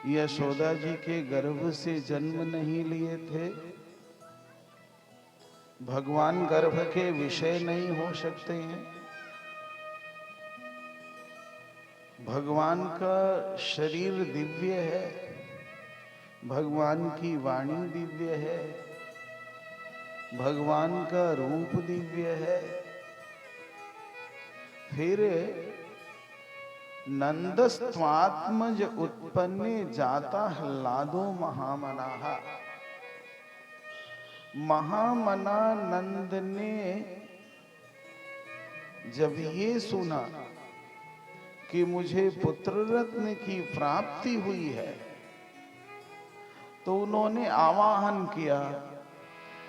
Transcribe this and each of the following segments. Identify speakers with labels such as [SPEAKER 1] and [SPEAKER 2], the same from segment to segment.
[SPEAKER 1] यशोदा जी के गर्भ से जन्म नहीं लिए थे। भगवान गर्भ के विषय नहीं हो सकते हैं। भगवान का शरीर दिव्य है, भगवान की वाणी दिव्य है, भगवान का रूप दिव्य है। फिर नंदस्त्वात्मज उत्पन्ने जाता ह्लादो महामनाः। महामना नंद ने जब ये सुना कि मुझे पुत्र रत्न की प्राप्ति हुई है, तो उन्होंने आवाहन किया,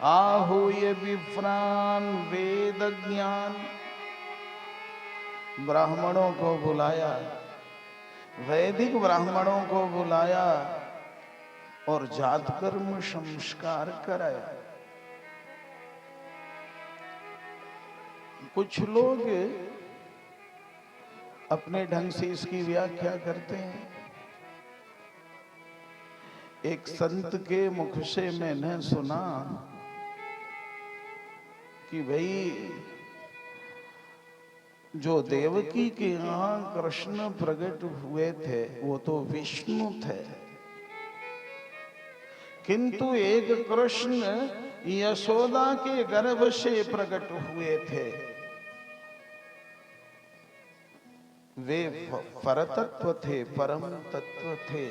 [SPEAKER 1] आहूय विप्रान वेद ज्ञान। ब्राह्मणों को बुलाया, वैदिक ब्राह्मणों को बुलाया और जातकर्म संस्कार कराया। कुछ लोग अपने ढंग से इसकी व्याख्या करते हैं। एक संत के मुख से मैंने सुना कि भाई जो देवकी के यहाँ कृष्ण प्रकट हुए थे वो तो विष्णु थे, किंतु एक कृष्ण यशोदा के गर्भ से प्रकट हुए थे। वे परतत्व थे, परम तत्व थे।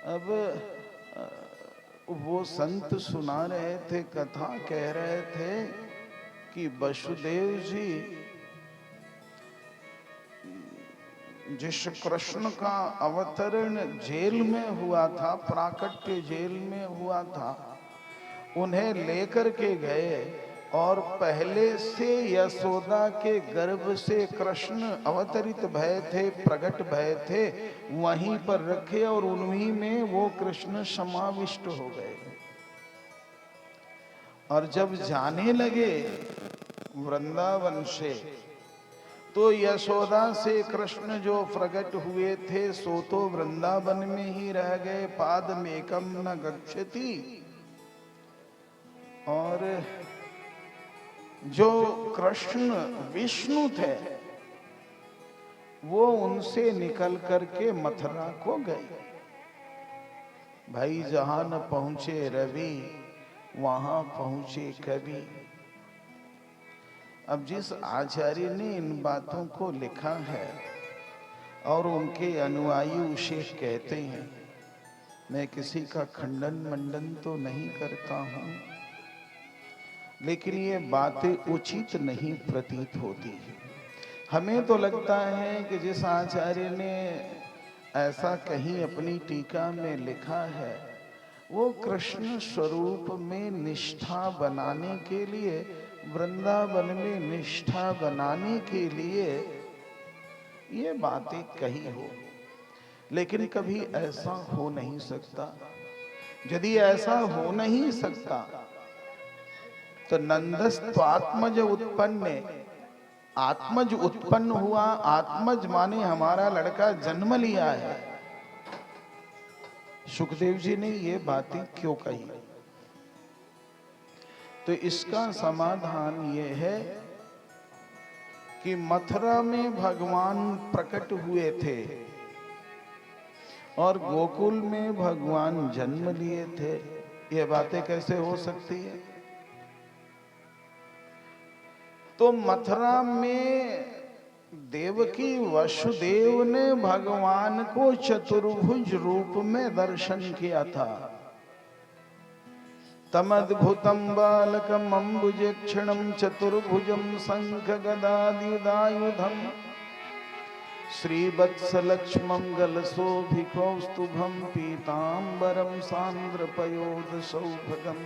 [SPEAKER 1] अब वो संत सुना रहे थे, कथा कह रहे थे कि वसुदेव जी जिस कृष्ण का अवतरण जेल में हुआ था, प्राकट्य जेल में हुआ था, उन्हें लेकर के गए और पहले से यशोदा के गर्भ से कृष्ण अवतरित भय थे, प्रकट भय थे, वहीं पर रखे और उन्हीं में वो कृष्ण समाविष्ट हो गए। और जब जाने लगे वृंदावन से, तो यशोदा से कृष्ण जो प्रकट हुए थे सो तो वृंदावन में ही रह गए, पाद मेकम न गच्छति। और जो कृष्ण विष्णु थे वो उनसे निकल करके मथुरा को गए। भाई जहां न पहुंचे रवि वहां पहुंचे कवि। अब जिस आचार्य ने इन बातों को लिखा है और उनके अनुयायी उसे कहते हैं, मैं किसी का खंडन मंडन तो नहीं करता हूं, लेकिन ये बातें उचित नहीं प्रतीत होती। हमें तो लगता है कि जिस आचार्य ने ऐसा कहीं अपनी टीका में लिखा है वो कृष्ण स्वरूप में निष्ठा बनाने के लिए, वृंदावन में निष्ठा बनाने के लिए ये बातें कही हो, लेकिन कभी ऐसा हो नहीं सकता। यदि ऐसा हो नहीं सकता तो नंदस्त्वात्मज उत्पन्न, आत्मज उत्पन्न हुआ। आत्मज माने हमारा लड़का जन्म लिया है। सुखदेव जी ने ये बातें क्यों कही? तो इसका समाधान ये है कि मथुरा में भगवान प्रकट हुए थे और गोकुल में भगवान जन्म लिए थे। ये बातें कैसे हो सकती है? तो मथुरा में देवकी वसुदेव ने भगवान को चतुर्भुज रूप में दर्शन किया था। तमद्भुतम बालकम अम्बुजक्षणम चतुर्भुजम शंख गदायुधायुधम श्रीवत्सलक्ष्मं गलशोभिकौस्तुभं पीतांबरम सांद्रपयोध सौभगम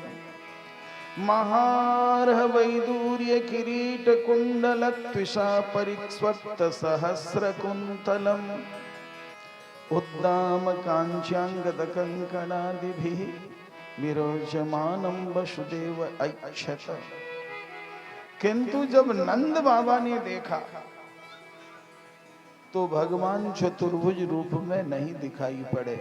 [SPEAKER 1] महार्हवैदूर्य किरीट कुंडल त्विषा परिक्स्वप्त सहस्र कुंतलम उद्दाम कांच्याङ्गद कंकणादिभिः विरोचमानं वसुदेव ऐक्षत। किंतु जब नंद बाबा ने देखा तो भगवान चतुर्भुज रूप में नहीं दिखाई पड़े।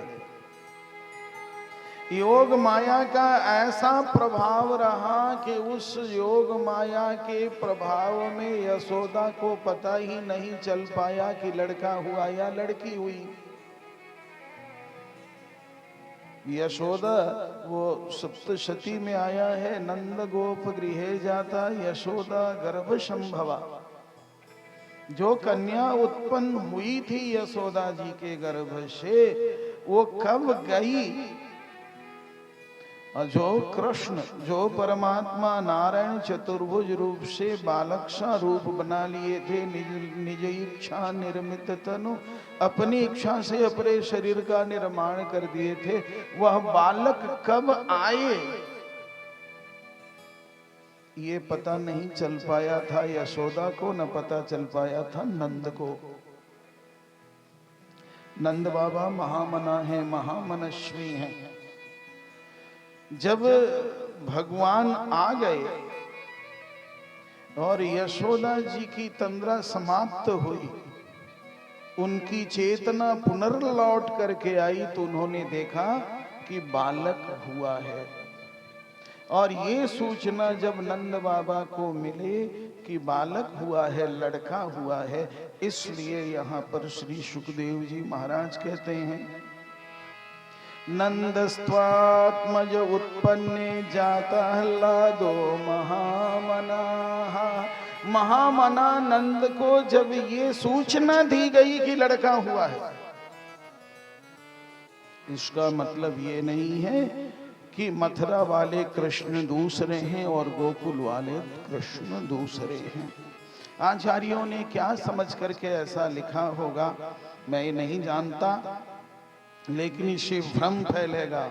[SPEAKER 1] योग माया का ऐसा प्रभाव रहा कि उस योग माया के प्रभाव में यशोदा को पता ही नहीं चल पाया कि लड़का हुआ या लड़की हुई। यशोदा वो सप्तशती में आया है, नंद गोप गृहे जाता यशोदा गर्भ संभवा। जो कन्या उत्पन्न हुई थी यशोदा जी के गर्भ से, वो कब गई, और जो कृष्ण, जो परमात्मा नारायण चतुर्भुज रूप से बालक सा रूप बना लिए थे, निज इच्छा निर्मित तनु, अपनी इच्छा से अपने शरीर का निर्माण कर दिए थे, वह बालक कब आए ये पता नहीं चल पाया था यशोदा को, न पता चल पाया था नंद को। नंद बाबा महामना है, महामनस्वी हैं। जब भगवान आ गए और यशोदा जी की तंद्रा समाप्त हुई, उनकी चेतना पुनर्लौट करके आई, तो उन्होंने देखा कि बालक हुआ है। और ये सूचना जब नंद बाबा को मिले कि बालक हुआ है, लड़का हुआ है, इसलिए यहाँ पर श्री सुखदेव जी महाराज कहते हैं, नंदस्त्वात्मज उत्पन्ने जाता ह्लादो महामना। महामना नंद को जब ये सूचना दी गई कि लड़का हुआ है, इसका मतलब ये नहीं है कि मथुरा वाले कृष्ण दूसरे हैं और गोकुल वाले कृष्ण दूसरे हैं। आचार्यों ने क्या समझ करके ऐसा लिखा होगा मैं नहीं जानता, लेकिन इससे भ्रम फैलेगा,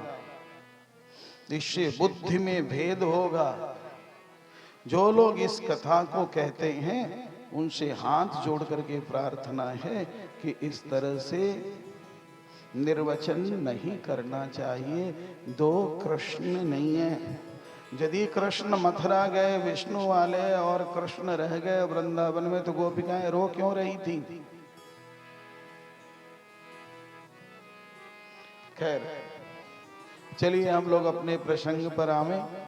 [SPEAKER 1] इससे बुद्धि में भेद होगा। जो लोग इस कथा को कहते हैं उनसे हाथ जोड़ करके प्रार्थना है कि इस तरह से निर्वचन नहीं करना चाहिए। दो कृष्ण नहीं है। यदि कृष्ण मथुरा गए विष्णु वाले और कृष्ण रह गए वृंदावन में, तो गोपिकाएं रो क्यों रही थी? खैर, चलिए हम लोग अपने प्रसंग पर आवें।